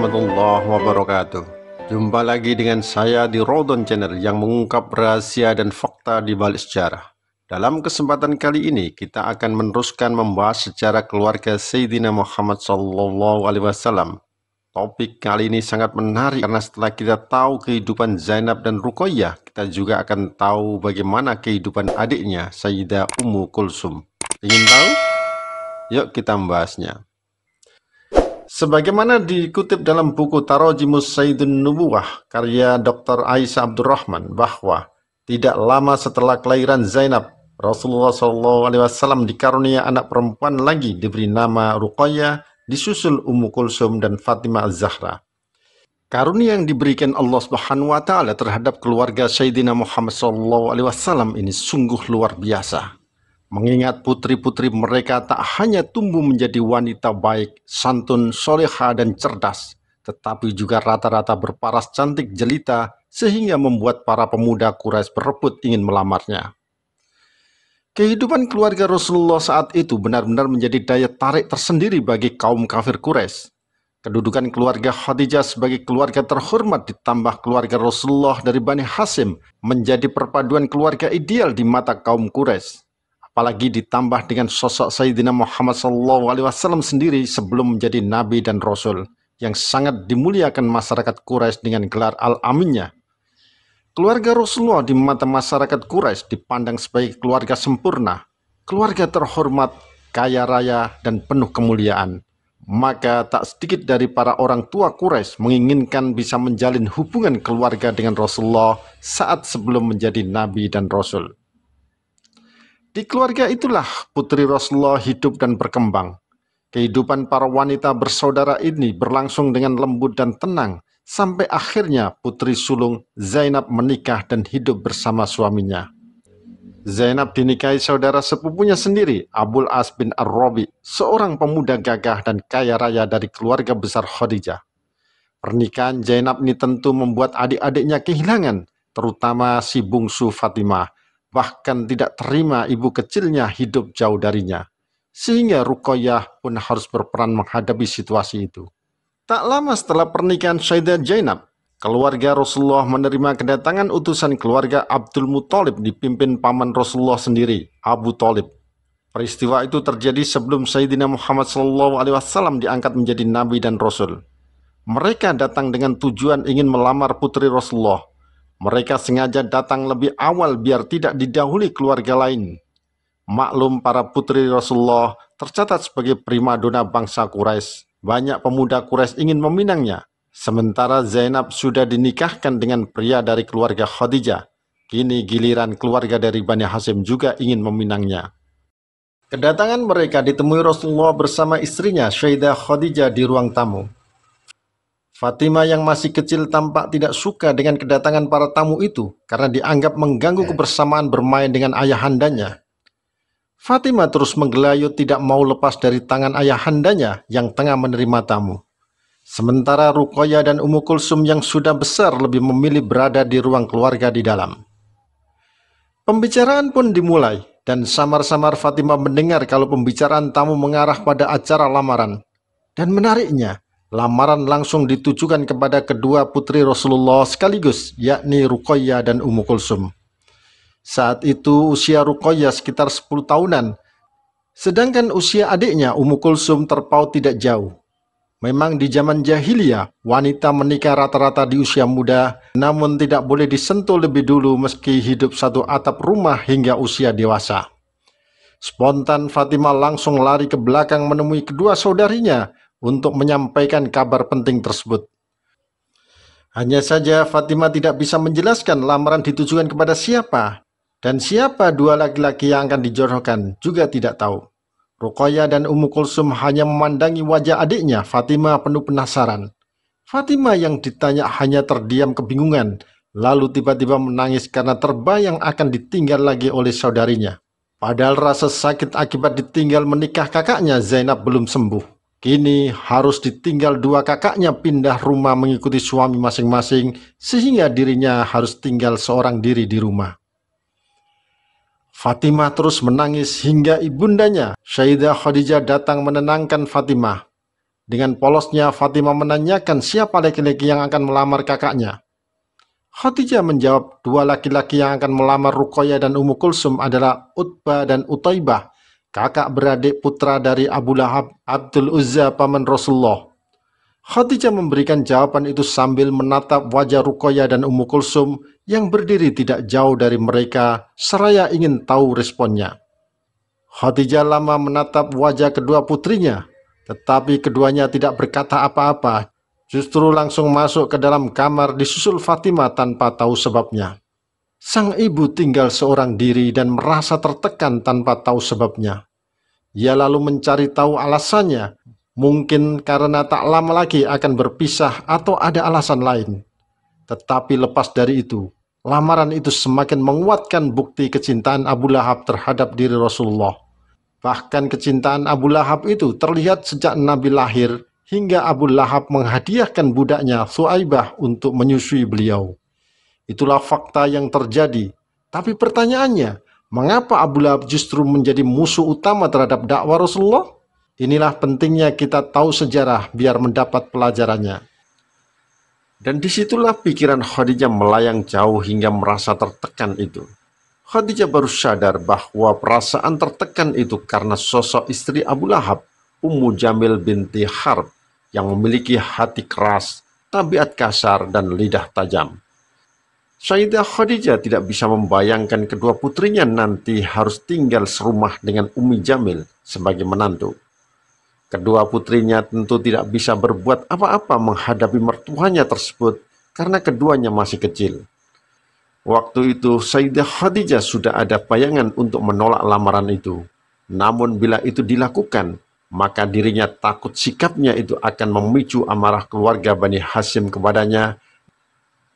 warahmatullahi wabarakatuh. Jumpa lagi dengan saya di Rodon Channel yang mengungkap rahasia dan fakta di balik sejarah. Dalam kesempatan kali ini kita akan meneruskan membahas sejarah keluarga Sayyidina Muhammad SAW. Topik kali ini sangat menarik karena setelah kita tahu kehidupan Zainab dan Ruqayyah, kita juga akan tahu bagaimana kehidupan adiknya Sayyidah Ummu Kulsum. Ingin tahu? Yuk kita membahasnya. Sebagaimana dikutip dalam buku Tarojimus Sayyidun Nubuwah karya Dr. Aisyah Abdurrahman, bahwa tidak lama setelah kelahiran Zainab, Rasulullah SAW dikarunia anak perempuan lagi diberi nama Ruqayyah, disusul Ummu Kulsum dan Fatimah Az-Zahra. Karunia yang diberikan Allah Subhanahu wa Ta'ala terhadap keluarga Sayyidina Muhammad SAW ini sungguh luar biasa. Mengingat putri-putri mereka tak hanya tumbuh menjadi wanita baik, santun, soleha, dan cerdas, tetapi juga rata-rata berparas cantik jelita sehingga membuat para pemuda Quraisy berebut ingin melamarnya. Kehidupan keluarga Rasulullah saat itu benar-benar menjadi daya tarik tersendiri bagi kaum kafir Quraisy. Kedudukan keluarga Khadijah sebagai keluarga terhormat ditambah keluarga Rasulullah dari Bani Hashim menjadi perpaduan keluarga ideal di mata kaum Quraisy. Apalagi ditambah dengan sosok Sayyidina Muhammad SAW sendiri sebelum menjadi Nabi dan Rasul, yang sangat dimuliakan masyarakat Quraisy dengan gelar Al-Aminnya. Keluarga Rasulullah di mata masyarakat Quraisy dipandang sebagai keluarga sempurna, keluarga terhormat, kaya raya, dan penuh kemuliaan. Maka tak sedikit dari para orang tua Quraisy menginginkan bisa menjalin hubungan keluarga dengan Rasulullah saat sebelum menjadi Nabi dan Rasul. Di keluarga itulah putri Rasulullah hidup dan berkembang. Kehidupan para wanita bersaudara ini berlangsung dengan lembut dan tenang, sampai akhirnya putri sulung Zainab menikah dan hidup bersama suaminya. Zainab dinikahi saudara sepupunya sendiri, Abul As bin Ar-Rabi, seorang pemuda gagah dan kaya raya dari keluarga besar Khadijah. Pernikahan Zainab ini tentu membuat adik-adiknya kehilangan, terutama si bungsu Fatimah. Bahkan tidak terima ibu kecilnya hidup jauh darinya, sehingga Ruqayyah pun harus berperan menghadapi situasi itu. Tak lama setelah pernikahan Sayyidah Zainab, keluarga Rasulullah menerima kedatangan utusan keluarga Abdul Muthalib dipimpin paman Rasulullah sendiri, Abu Thalib. Peristiwa itu terjadi sebelum Sayyidina Muhammad SAW diangkat menjadi Nabi dan Rasul. Mereka datang dengan tujuan ingin melamar putri Rasulullah. Mereka sengaja datang lebih awal biar tidak didahului keluarga lain. Maklum para putri Rasulullah tercatat sebagai primadona bangsa Quraisy. Banyak pemuda Quraisy ingin meminangnya. Sementara Zainab sudah dinikahkan dengan pria dari keluarga Khadijah. Kini giliran keluarga dari Bani Hashim juga ingin meminangnya. Kedatangan mereka ditemui Rasulullah bersama istrinya Sayyidah Khadijah di ruang tamu. Fatimah yang masih kecil tampak tidak suka dengan kedatangan para tamu itu karena dianggap mengganggu kebersamaan bermain dengan ayahandanya. Fatimah terus menggelayut tidak mau lepas dari tangan ayahandanya yang tengah menerima tamu. Sementara Ruqayyah dan Ummu Kulsum yang sudah besar lebih memilih berada di ruang keluarga di dalam. Pembicaraan pun dimulai dan samar-samar Fatimah mendengar kalau pembicaraan tamu mengarah pada acara lamaran. Dan menariknya, lamaran langsung ditujukan kepada kedua putri Rasulullah sekaligus, yakni Ruqayyah dan Ummu Kulsum. Saat itu usia Ruqayyah sekitar 10 tahunan, sedangkan usia adiknya Ummu Kulsum terpaut tidak jauh. Memang di zaman jahiliyah, wanita menikah rata-rata di usia muda, namun tidak boleh disentuh lebih dulu meski hidup satu atap rumah hingga usia dewasa. Spontan Fatimah langsung lari ke belakang menemui kedua saudarinya untuk menyampaikan kabar penting tersebut. Hanya saja Fatimah tidak bisa menjelaskan lamaran ditujukan kepada siapa, dan siapa dua laki-laki yang akan dijodohkan juga tidak tahu. Ruqayyah dan Ummu Kulsum hanya memandangi wajah adiknya Fatimah penuh penasaran. Fatimah yang ditanya hanya terdiam kebingungan, lalu tiba-tiba menangis karena terbayang akan ditinggal lagi oleh saudarinya. Padahal rasa sakit akibat ditinggal menikah kakaknya Zainab belum sembuh. Kini harus ditinggal dua kakaknya pindah rumah mengikuti suami masing-masing, sehingga dirinya harus tinggal seorang diri di rumah. Fatimah terus menangis hingga ibundanya, Sayyidah Khadijah, datang menenangkan Fatimah. Dengan polosnya Fatimah menanyakan siapa laki-laki yang akan melamar kakaknya. Khadijah menjawab dua laki-laki yang akan melamar Ruqayyah dan Ummu Kulsum adalah Utbah dan Utaibah, kakak beradik putra dari Abu Lahab, Abdul Uzza paman Rasulullah. Khadijah memberikan jawaban itu sambil menatap wajah Ruqayyah dan Ummu Kulsum yang berdiri tidak jauh dari mereka, seraya ingin tahu responnya. Khadijah lama menatap wajah kedua putrinya, tetapi keduanya tidak berkata apa-apa, justru langsung masuk ke dalam kamar disusul Fatimah tanpa tahu sebabnya. Sang ibu tinggal seorang diri dan merasa tertekan tanpa tahu sebabnya. Ia lalu mencari tahu alasannya, mungkin karena tak lama lagi akan berpisah atau ada alasan lain. Tetapi lepas dari itu, lamaran itu semakin menguatkan bukti kecintaan Abu Lahab terhadap diri Rasulullah. Bahkan kecintaan Abu Lahab itu terlihat sejak Nabi lahir hingga Abu Lahab menghadiahkan budaknya Thuaibah untuk menyusui beliau. Itulah fakta yang terjadi. Tapi pertanyaannya, mengapa Abu Lahab justru menjadi musuh utama terhadap dakwah Rasulullah? Inilah pentingnya kita tahu sejarah biar mendapat pelajarannya. Dan disitulah pikiran Khadijah melayang jauh hingga merasa tertekan itu. Khadijah baru sadar bahwa perasaan tertekan itu karena sosok istri Abu Lahab, Ummu Jamil binti Harb, yang memiliki hati keras, tabiat kasar, dan lidah tajam. Sayyidah Khadijah tidak bisa membayangkan kedua putrinya nanti harus tinggal serumah dengan Ummi Jamil sebagai menantu. Kedua putrinya tentu tidak bisa berbuat apa-apa menghadapi mertuanya tersebut karena keduanya masih kecil. Waktu itu Sayyidah Khadijah sudah ada bayangan untuk menolak lamaran itu. Namun bila itu dilakukan, maka dirinya takut sikapnya itu akan memicu amarah keluarga Bani Hashim kepadanya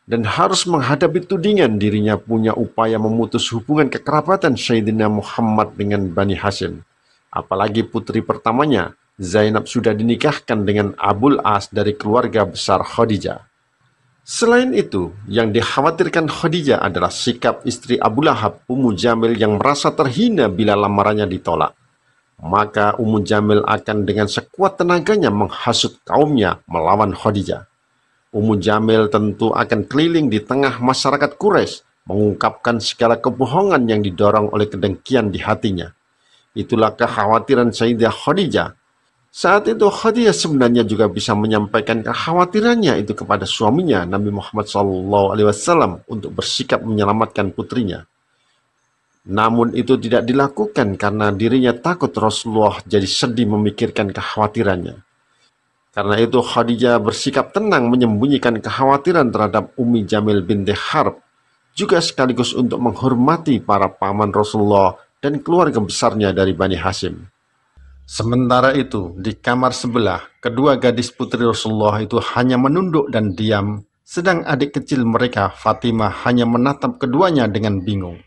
dan harus menghadapi tudingan dirinya punya upaya memutus hubungan kekerabatan Sayyidina Muhammad dengan Bani Hashim. Apalagi putri pertamanya, Zainab, sudah dinikahkan dengan Abul As dari keluarga besar Khadijah. Selain itu, yang dikhawatirkan Khadijah adalah sikap istri Abu Lahab, Ummu Jamil, yang merasa terhina bila lamarannya ditolak. Maka Ummu Jamil akan dengan sekuat tenaganya menghasut kaumnya melawan Khadijah. Ummu Jamil tentu akan keliling di tengah masyarakat Quraisy, mengungkapkan segala kebohongan yang didorong oleh kedengkian di hatinya. Itulah kekhawatiran Sayyidah Khadijah. Saat itu Khadijah sebenarnya juga bisa menyampaikan kekhawatirannya itu kepada suaminya Nabi Muhammad SAW untuk bersikap menyelamatkan putrinya. Namun itu tidak dilakukan karena dirinya takut Rasulullah jadi sedih memikirkan kekhawatirannya. Karena itu Khadijah bersikap tenang menyembunyikan kekhawatiran terhadap Ummi Jamil binti Harb, juga sekaligus untuk menghormati para paman Rasulullah dan keluarga besarnya dari Bani Hashim. Sementara itu, di kamar sebelah, kedua gadis putri Rasulullah itu hanya menunduk dan diam, sedang adik kecil mereka, Fatimah, hanya menatap keduanya dengan bingung.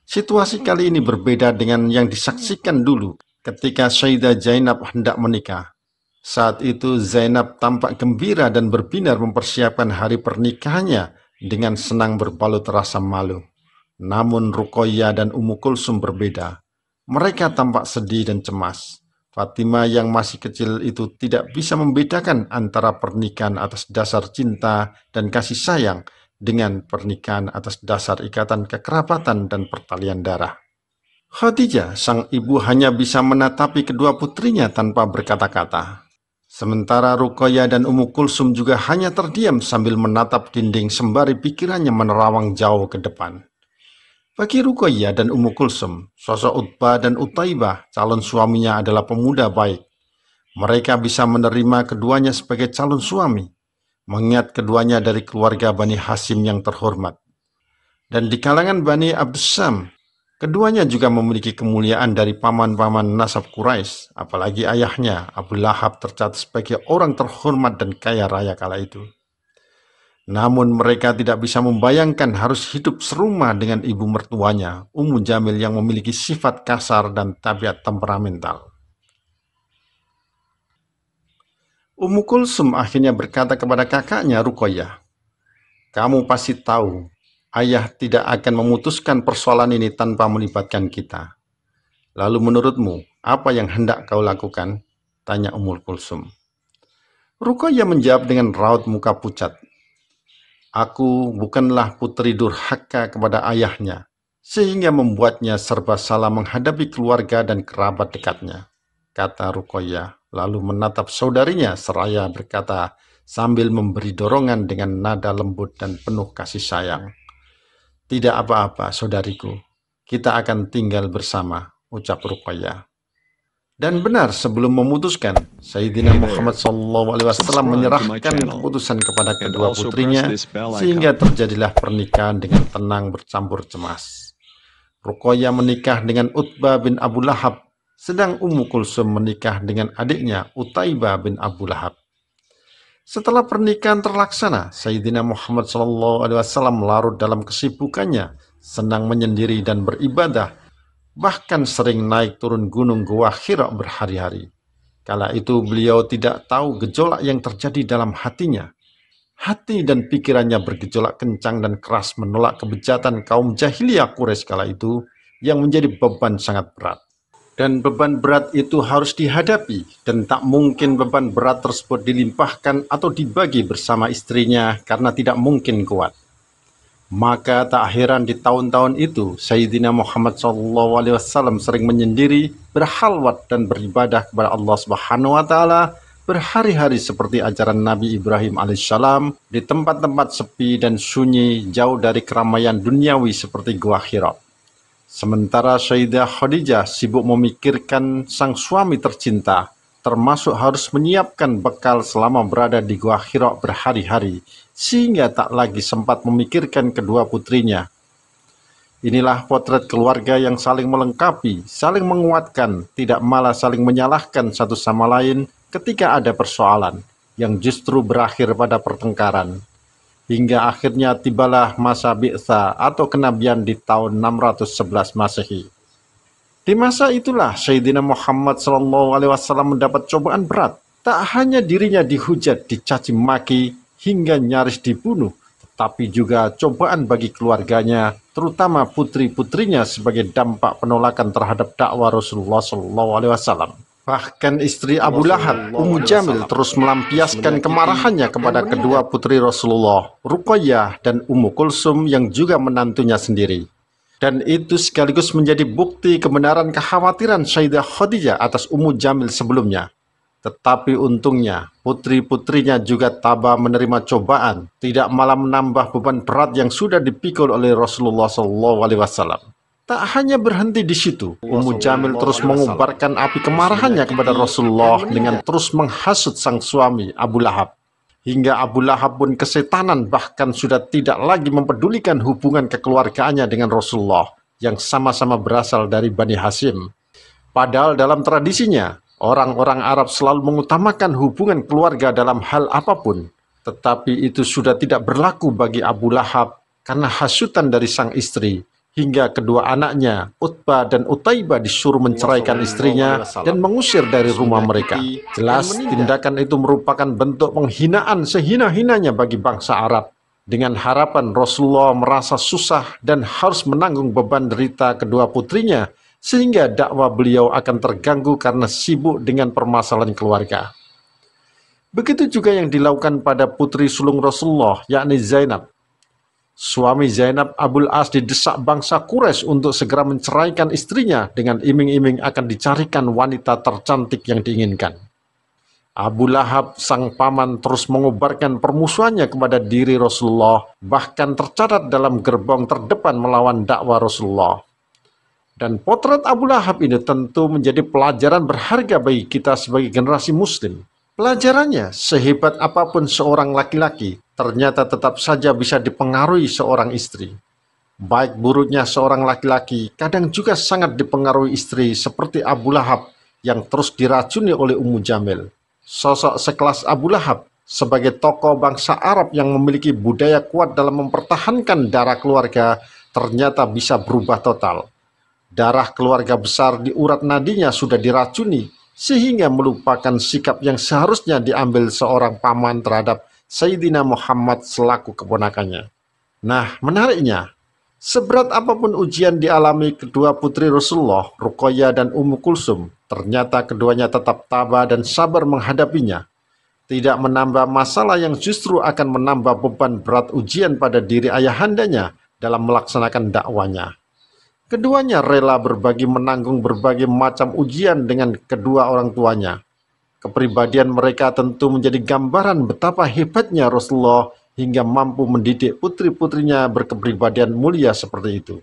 Situasi kali ini berbeda dengan yang disaksikan dulu ketika Sayyidah Zainab hendak menikah. Saat itu Zainab tampak gembira dan berbinar mempersiapkan hari pernikahannya dengan senang berbalut rasa malu. Namun Ruqayyah dan Ummu Kulsum berbeda. Mereka tampak sedih dan cemas. Fatimah yang masih kecil itu tidak bisa membedakan antara pernikahan atas dasar cinta dan kasih sayang dengan pernikahan atas dasar ikatan kekerabatan dan pertalian darah. Khadijah, sang ibu, hanya bisa menatapi kedua putrinya tanpa berkata-kata. Sementara Ruqayyah dan Ummu Kulsum juga hanya terdiam sambil menatap dinding sembari pikirannya menerawang jauh ke depan. Bagi Ruqayyah dan Ummu Kulsum, sosok Utbah dan Utaibah, calon suaminya, adalah pemuda baik. Mereka bisa menerima keduanya sebagai calon suami, mengingat keduanya dari keluarga Bani Hashim yang terhormat. Dan di kalangan Bani Abdussam, keduanya juga memiliki kemuliaan dari paman-paman nasab Quraisy, apalagi ayahnya, Abu Lahab, tercatat sebagai orang terhormat dan kaya raya kala itu. Namun mereka tidak bisa membayangkan harus hidup serumah dengan ibu mertuanya, Ummu Jamil, yang memiliki sifat kasar dan tabiat temperamental. Ummu Kulsum akhirnya berkata kepada kakaknya Ruqayyah, "Kamu pasti tahu, ayah tidak akan memutuskan persoalan ini tanpa melibatkan kita. Lalu menurutmu, apa yang hendak kau lakukan?" tanya Ummu Kulsum. Ruqayyah menjawab dengan raut muka pucat. Aku bukanlah putri durhaka kepada ayahnya, sehingga membuatnya serba salah menghadapi keluarga dan kerabat dekatnya, kata Ruqayyah, lalu menatap saudarinya seraya berkata sambil memberi dorongan dengan nada lembut dan penuh kasih sayang. Tidak apa-apa, saudariku, kita akan tinggal bersama, ucap Ruqayyah. Dan benar, sebelum memutuskan, Sayyidina Muhammad SAW menyerahkan keputusan kepada kedua putrinya, sehingga terjadilah pernikahan dengan tenang bercampur cemas. Ruqayyah menikah dengan Utbah bin Abu Lahab, sedang Ummu Kulsum menikah dengan adiknya Utaibah bin Abu Lahab. Setelah pernikahan terlaksana, Sayyidina Muhammad SAW larut dalam kesibukannya, senang menyendiri dan beribadah, bahkan sering naik turun gunung Gua Hira berhari-hari. Kala itu beliau tidak tahu gejolak yang terjadi dalam hatinya. Hati dan pikirannya bergejolak kencang dan keras menolak kebejatan kaum jahiliyah Quraisy kala itu yang menjadi beban sangat berat. Dan beban berat itu harus dihadapi, dan tak mungkin beban berat tersebut dilimpahkan atau dibagi bersama istrinya karena tidak mungkin kuat. Maka tak heran di tahun-tahun itu Sayyidina Muhammad SAW sering menyendiri, berhalwat dan beribadah kepada Allah Subhanahu wa Ta'ala berhari-hari seperti ajaran Nabi Ibrahim alaihissalam di tempat-tempat sepi dan sunyi jauh dari keramaian duniawi seperti Gua Hira. Sementara Sayyidah Khadijah sibuk memikirkan sang suami tercinta, termasuk harus menyiapkan bekal selama berada di Gua Hira berhari-hari, sehingga tak lagi sempat memikirkan kedua putrinya. Inilah potret keluarga yang saling melengkapi, saling menguatkan, tidak malah saling menyalahkan satu sama lain ketika ada persoalan, yang justru berakhir pada pertengkaran. Hingga akhirnya tibalah masa bi'tsa atau kenabian di tahun 611 Masehi. Di masa itulah Sayyidina Muhammad SAW mendapat cobaan berat. Tak hanya dirinya dihujat, dicaci maki, hingga nyaris dibunuh, tetapi juga cobaan bagi keluarganya, terutama putri-putrinya sebagai dampak penolakan terhadap dakwah Rasulullah SAW. Bahkan istri Abu Lahab, Ummu Jamil, terus melampiaskan kemarahannya kepada kedua putri Rasulullah, Ruqayyah dan Ummu Kulsum yang juga menantunya sendiri. Dan itu sekaligus menjadi bukti kebenaran kekhawatiran Sayyidah Khadijah atas Ummu Jamil sebelumnya. Tetapi untungnya, putri-putrinya juga tabah menerima cobaan, tidak malah menambah beban berat yang sudah dipikul oleh Rasulullah SAW. Tak hanya berhenti di situ, Ummu Jamil terus mengubarkan api kemarahannya kepada Rasulullah dengan terus menghasut sang suami Abu Lahab. Hingga Abu Lahab pun kesetanan, bahkan sudah tidak lagi mempedulikan hubungan kekeluargaannya dengan Rasulullah yang sama-sama berasal dari Bani Hashim. Padahal dalam tradisinya, orang-orang Arab selalu mengutamakan hubungan keluarga dalam hal apapun. Tetapi itu sudah tidak berlaku bagi Abu Lahab karena hasutan dari sang istri, hingga kedua anaknya, Utbah dan Utaibah, disuruh menceraikan istrinya dan mengusir dari rumah mereka. Jelas tindakan itu merupakan bentuk penghinaan sehina-hinanya bagi bangsa Arab. Dengan harapan Rasulullah merasa susah dan harus menanggung beban derita kedua putrinya, sehingga dakwah beliau akan terganggu karena sibuk dengan permasalahan keluarga. Begitu juga yang dilakukan pada putri sulung Rasulullah, yakni Zainab. Suami Zainab, Abul As, didesak bangsa Quraisy untuk segera menceraikan istrinya dengan iming-iming akan dicarikan wanita tercantik yang diinginkan. Abu Lahab, sang paman, terus mengobarkan permusuhannya kepada diri Rasulullah, bahkan tercatat dalam gerbong terdepan melawan dakwah Rasulullah. Dan potret Abu Lahab ini tentu menjadi pelajaran berharga bagi kita sebagai generasi muslim. Pelajarannya, sehebat apapun seorang laki-laki, ternyata tetap saja bisa dipengaruhi seorang istri. Baik buruknya seorang laki-laki kadang juga sangat dipengaruhi istri, seperti Abu Lahab yang terus diracuni oleh Ummu Jamil. Sosok sekelas Abu Lahab sebagai tokoh bangsa Arab yang memiliki budaya kuat dalam mempertahankan darah keluarga ternyata bisa berubah total. Darah keluarga besar di urat nadinya sudah diracuni, sehingga melupakan sikap yang seharusnya diambil seorang paman terhadap Sayyidina Muhammad selaku keponakannya. Nah, menariknya, seberat apapun ujian dialami kedua putri Rasulullah, Ruqayyah dan Ummu Kulsum, ternyata keduanya tetap tabah dan sabar menghadapinya. tidak menambah masalah yang justru akan menambah beban berat ujian pada diri ayahandanya dalam melaksanakan dakwanya. Keduanya rela berbagi menanggung berbagai macam ujian dengan kedua orang tuanya. Kepribadian mereka tentu menjadi gambaran betapa hebatnya Rasulullah hingga mampu mendidik putri-putrinya berkepribadian mulia seperti itu.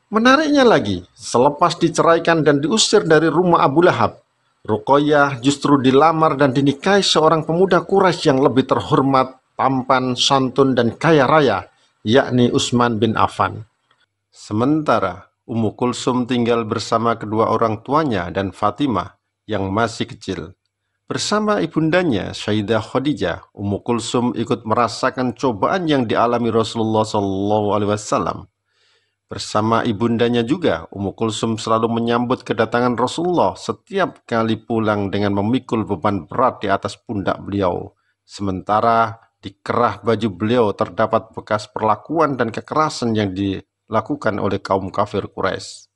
Menariknya lagi, selepas diceraikan dan diusir dari rumah Abu Lahab, Ruqayyah justru dilamar dan dinikahi seorang pemuda Quraisy yang lebih terhormat, tampan, santun, dan kaya raya, yakni Utsman bin Affan. Sementara Ummu Kulsum tinggal bersama kedua orang tuanya dan Fatimah yang masih kecil. Bersama ibundanya Sayyidah Khadijah, Ummu Kulsum ikut merasakan cobaan yang dialami Rasulullah SAW. Bersama ibundanya juga, Ummu Kulsum selalu menyambut kedatangan Rasulullah setiap kali pulang dengan memikul beban berat di atas pundak beliau. Sementara di kerah baju beliau terdapat bekas perlakuan dan kekerasan yang dilakukan oleh kaum kafir Quraisy.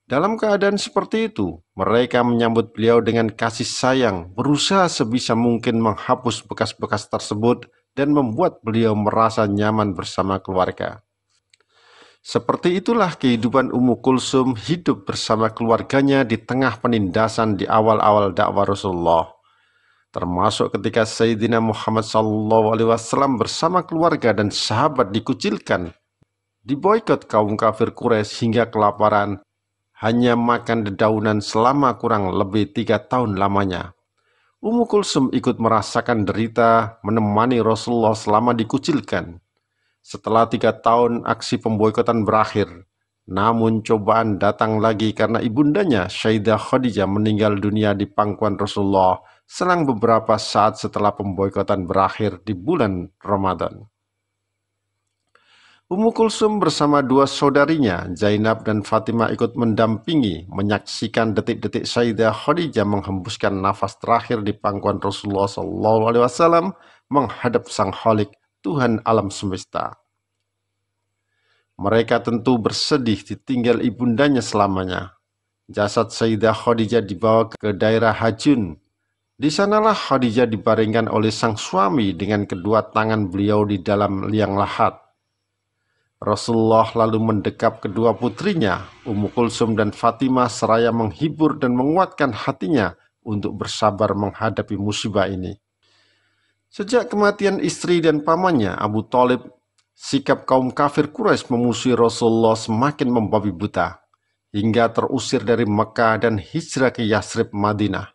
Dalam keadaan seperti itu, mereka menyambut beliau dengan kasih sayang, berusaha sebisa mungkin menghapus bekas-bekas tersebut dan membuat beliau merasa nyaman bersama keluarga. Seperti itulah kehidupan Ummu Kulsum hidup bersama keluarganya di tengah penindasan di awal-awal dakwah Rasulullah. Termasuk ketika Sayyidina Muhammad SAW bersama keluarga dan sahabat dikucilkan, diboikot kaum kafir Quraisy hingga kelaparan, hanya makan dedaunan selama kurang lebih 3 tahun lamanya. Ummu Kulsum ikut merasakan derita menemani Rasulullah selama dikucilkan. Setelah 3 tahun aksi pemboikotan berakhir, namun cobaan datang lagi karena ibundanya Sayyidah Khadijah meninggal dunia di pangkuan Rasulullah selang beberapa saat setelah pemboikotan berakhir di bulan Ramadan. Ummu Kulsum bersama dua saudarinya, Zainab dan Fatimah, ikut mendampingi, menyaksikan detik-detik Sayyidah Khadijah menghembuskan nafas terakhir di pangkuan Rasulullah SAW menghadap Sang Khalik, Tuhan alam semesta. Mereka tentu bersedih ditinggal ibundanya selamanya. Jasad Sayyidah Khadijah dibawa ke daerah Hajun. Di sanalah Khadijah dibaringkan oleh sang suami dengan kedua tangan beliau di dalam liang lahat. Rasulullah lalu mendekap kedua putrinya, Ummu Kulsum dan Fatimah, seraya menghibur dan menguatkan hatinya untuk bersabar menghadapi musibah ini. Sejak kematian istri dan pamannya, Abu Thalib, sikap kaum kafir Quraisy memusuhi Rasulullah semakin membabi buta, hingga terusir dari Mekah dan hijrah ke Yasrib, Madinah.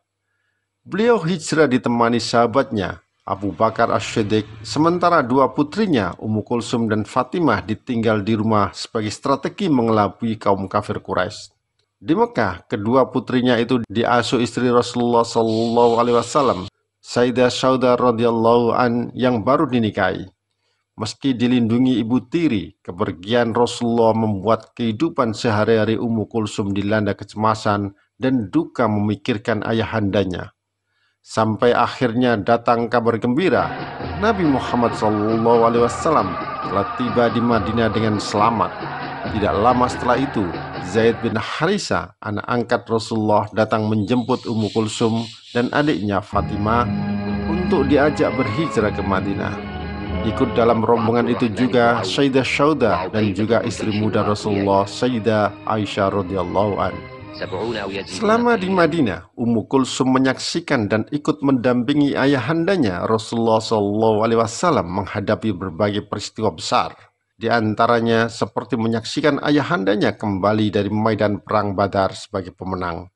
Beliau hijrah ditemani sahabatnya, Abu Bakar As-Siddiq, sementara dua putrinya, Ummu Kulsum dan Fatimah, ditinggal di rumah sebagai strategi mengelabui kaum kafir Quraisy. Di Mekah, kedua putrinya itu diasuh istri Rasulullah SAW, Sayyidah Saudah radhiyallahu an, yang baru dinikahi. Meski dilindungi ibu tiri, kepergian Rasulullah membuat kehidupan sehari-hari Ummu Kulsum dilanda kecemasan dan duka memikirkan ayahandanya. Sampai akhirnya datang kabar gembira, Nabi Muhammad SAW telah tiba di Madinah dengan selamat. Tidak lama setelah itu, Zaid bin Harisah, anak angkat Rasulullah, datang menjemput Ummu Kulsum dan adiknya Fatimah untuk diajak berhijrah ke Madinah. Ikut dalam rombongan itu juga Sayyidah Saudah dan juga istri muda Rasulullah, Sayyidah Aisyah radhiyallahu anha. Selama di Madinah, Ummu Kulsum menyaksikan dan ikut mendampingi ayahandanya Rasulullah SAW menghadapi berbagai peristiwa besar. Di antaranya seperti menyaksikan ayahandanya kembali dari medan perang Badar sebagai pemenang.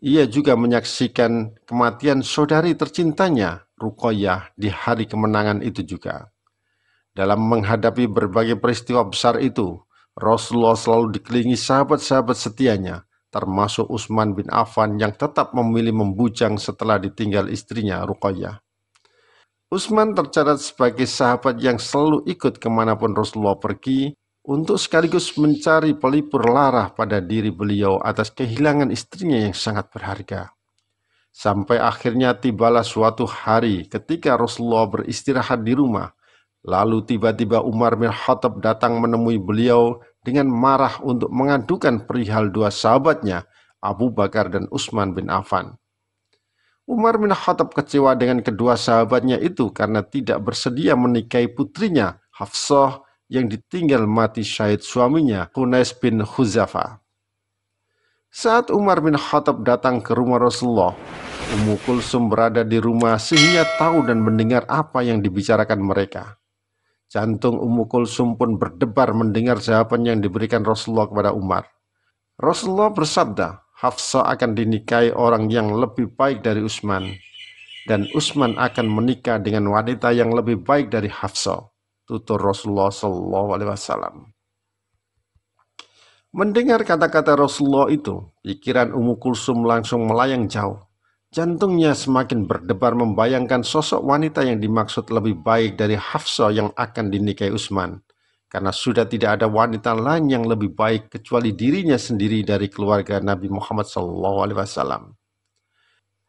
Ia juga menyaksikan kematian saudari tercintanya, Ruqayyah, di hari kemenangan itu juga. Dalam menghadapi berbagai peristiwa besar itu, Rasulullah selalu dikelilingi sahabat-sahabat setianya, termasuk Utsman bin Affan yang tetap memilih membujang setelah ditinggal istrinya Ruqayyah. Utsman tercatat sebagai sahabat yang selalu ikut kemanapun Rasulullah pergi untuk sekaligus mencari pelipur lara pada diri beliau atas kehilangan istrinya yang sangat berharga. Sampai akhirnya tibalah suatu hari ketika Rasulullah beristirahat di rumah, lalu tiba-tiba Umar bin Khattab datang menemui beliau dengan marah untuk mengadukan perihal dua sahabatnya, Abu Bakar dan Utsman bin Affan. Umar bin Khattab kecewa dengan kedua sahabatnya itu karena tidak bersedia menikahi putrinya Hafsah yang ditinggal mati syahid suaminya Hunais bin Huzafa. Saat Umar bin Khattab datang ke rumah Rasulullah, Ummu Kulsum berada di rumah sehingga tahu dan mendengar apa yang dibicarakan mereka. Jantung Ummu Kulsum pun berdebar mendengar jawaban yang diberikan Rasulullah kepada Umar. Rasulullah bersabda, Hafsah akan dinikahi orang yang lebih baik dari Utsman, dan Utsman akan menikah dengan wanita yang lebih baik dari Hafsah, tutur Rasulullah SAW. Mendengar kata-kata Rasulullah itu, pikiran Ummu Kulsum langsung melayang jauh. Jantungnya semakin berdebar membayangkan sosok wanita yang dimaksud lebih baik dari Hafsah yang akan dinikahi Utsman. Karena sudah tidak ada wanita lain yang lebih baik kecuali dirinya sendiri dari keluarga Nabi Muhammad SAW.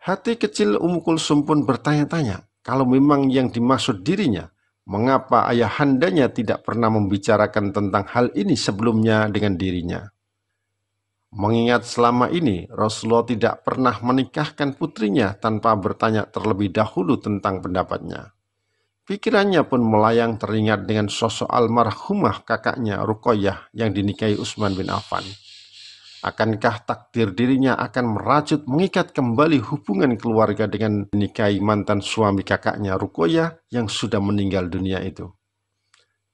Hati kecil Ummu Kulsum pun bertanya-tanya, kalau memang yang dimaksud dirinya, mengapa ayahandanya tidak pernah membicarakan tentang hal ini sebelumnya dengan dirinya? Mengingat selama ini Rasulullah tidak pernah menikahkan putrinya tanpa bertanya terlebih dahulu tentang pendapatnya. Pikirannya pun melayang teringat dengan sosok almarhumah kakaknya Ruqayyah yang dinikahi Utsman bin Affan. Akankah takdir dirinya akan merajut mengikat kembali hubungan keluarga dengan menikahi mantan suami kakaknya Ruqayyah yang sudah meninggal dunia itu?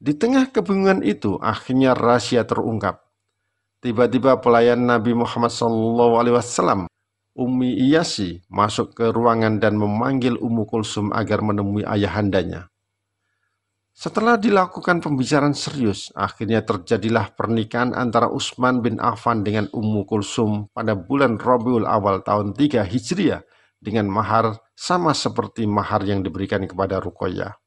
Di tengah kebingungan itu, akhirnya rahasia terungkap. Tiba-tiba pelayan Nabi Muhammad SAW, Ummi Iyasi, masuk ke ruangan dan memanggil Ummu Kulsum agar menemui ayahandanya. Setelah dilakukan pembicaraan serius, akhirnya terjadilah pernikahan antara Utsman bin Affan dengan Ummu Kulsum pada bulan Rabiul Awal tahun 3 Hijriah dengan mahar sama seperti mahar yang diberikan kepada Ruqayyah.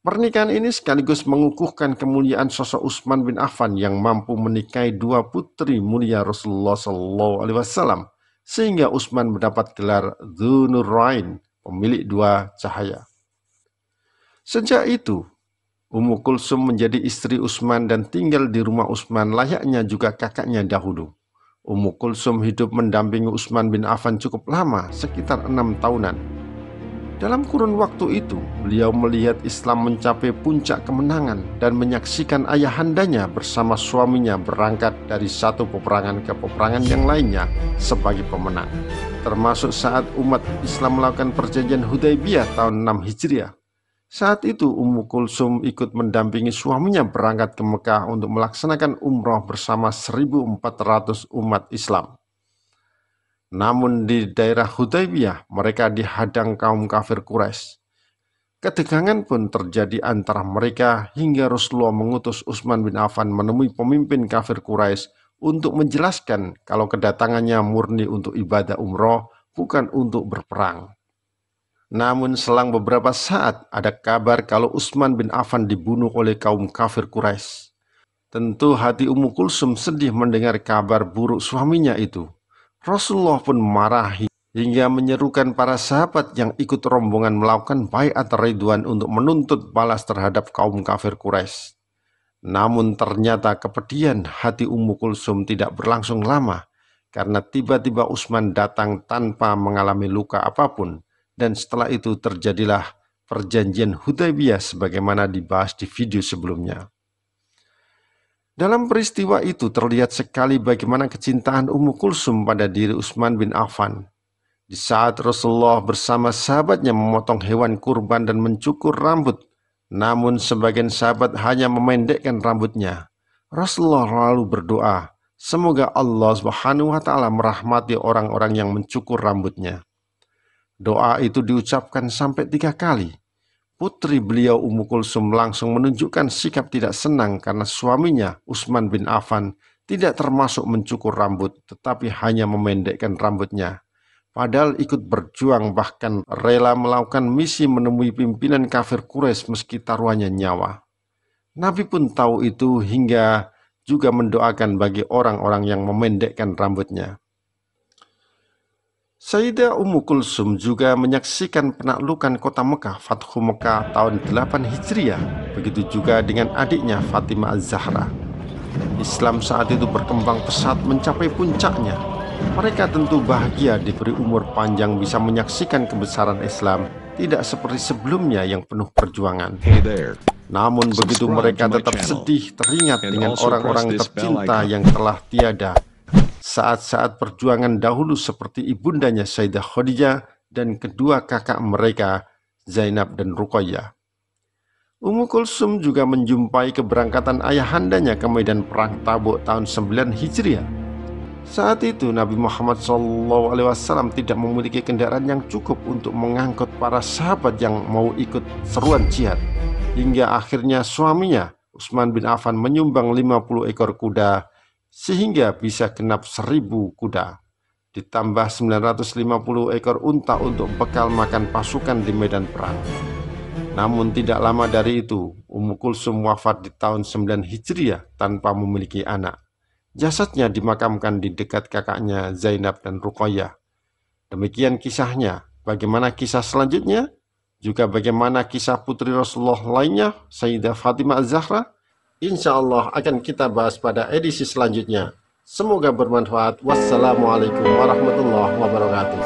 Pernikahan ini sekaligus mengukuhkan kemuliaan sosok Utsman bin Affan yang mampu menikahi dua putri mulia Rasulullah SAW, sehingga Utsman mendapat gelar Dzunurain, pemilik dua cahaya. Sejak itu, Ummu Kulsum menjadi istri Utsman dan tinggal di rumah Utsman layaknya juga kakaknya dahulu. Ummu Kulsum hidup mendampingi Utsman bin Affan cukup lama, sekitar 6 tahunan. Dalam kurun waktu itu, beliau melihat Islam mencapai puncak kemenangan dan menyaksikan ayahandanya bersama suaminya berangkat dari satu peperangan ke peperangan yang lainnya sebagai pemenang. Termasuk saat umat Islam melakukan perjanjian Hudaybiyah tahun 6 Hijriah. Saat itu Ummu Kulsum ikut mendampingi suaminya berangkat ke Mekah untuk melaksanakan umroh bersama 1.400 umat Islam. Namun di daerah Hudaybiyah mereka dihadang kaum kafir Quraisy. Ketegangan pun terjadi antara mereka hingga Rasulullah mengutus Utsman bin Affan menemui pemimpin kafir Quraisy untuk menjelaskan kalau kedatangannya murni untuk ibadah umroh, bukan untuk berperang. Namun selang beberapa saat ada kabar kalau Utsman bin Affan dibunuh oleh kaum kafir Quraisy. Tentu hati Ummu Kulsum sedih mendengar kabar buruk suaminya itu. Rasulullah pun marah hingga menyerukan para sahabat yang ikut rombongan melakukan baiat ridwan untuk menuntut balas terhadap kaum kafir Quraisy. Namun ternyata kepedihan hati Ummu Kulsum tidak berlangsung lama karena tiba-tiba Utsman datang tanpa mengalami luka apapun. Dan setelah itu terjadilah perjanjian Hudaybiyah sebagaimana dibahas di video sebelumnya. Dalam peristiwa itu terlihat sekali bagaimana kecintaan Ummu Kulsum pada diri Utsman bin Affan. Di saat Rasulullah bersama sahabatnya memotong hewan kurban dan mencukur rambut, namun sebagian sahabat hanya memendekkan rambutnya. Rasulullah lalu berdoa, semoga Allah SWT merahmati orang-orang yang mencukur rambutnya. Doa itu diucapkan sampai 3 kali. Putri beliau Ummu Kulsum langsung menunjukkan sikap tidak senang karena suaminya Utsman bin Affan tidak termasuk mencukur rambut, tetapi hanya memendekkan rambutnya. Padahal ikut berjuang bahkan rela melakukan misi menemui pimpinan kafir Quraisy meski taruhannya nyawa. Nabi pun tahu itu hingga juga mendoakan bagi orang-orang yang memendekkan rambutnya. Sayyidah Ummu Kulsum juga menyaksikan penaklukan kota Mekah, Fathu Mekah tahun 8 Hijriah, begitu juga dengan adiknya Fatimah Az-Zahra. Islam saat itu berkembang pesat mencapai puncaknya. Mereka tentu bahagia diberi umur panjang bisa menyaksikan kebesaran Islam, tidak seperti sebelumnya yang penuh perjuangan. Hey there. Namun begitu Subscribe mereka to my tetap channel. sedih teringat And dengan also orang-orang press this bell tercinta icon. yang telah tiada. Saat-saat perjuangan dahulu seperti ibundanya Sayyidah Khadijah dan kedua kakak mereka Zainab dan Ruqayyah. Ummu Kulsum juga menjumpai keberangkatan ayahandanya ke medan perang Tabuk tahun 9 Hijriah. Saat itu Nabi Muhammad SAW tidak memiliki kendaraan yang cukup untuk mengangkut para sahabat yang mau ikut seruan jihad. Hingga akhirnya suaminya Utsman bin Affan menyumbang 50 ekor kuda sehingga bisa genap 1000 kuda. Ditambah 950 ekor unta untuk bekal makan pasukan di medan perang. Namun tidak lama dari itu, Ummu Kulsum wafat di tahun 9 Hijriah tanpa memiliki anak. Jasadnya dimakamkan di dekat kakaknya Zainab dan Ruqayyah. Demikian kisahnya. Bagaimana kisah selanjutnya? Juga bagaimana kisah putri Rasulullah lainnya, Sayyidah Fatimah Az-Zahra? Insya Allah akan kita bahas pada edisi selanjutnya. Semoga bermanfaat. Wassalamualaikum warahmatullahi wabarakatuh.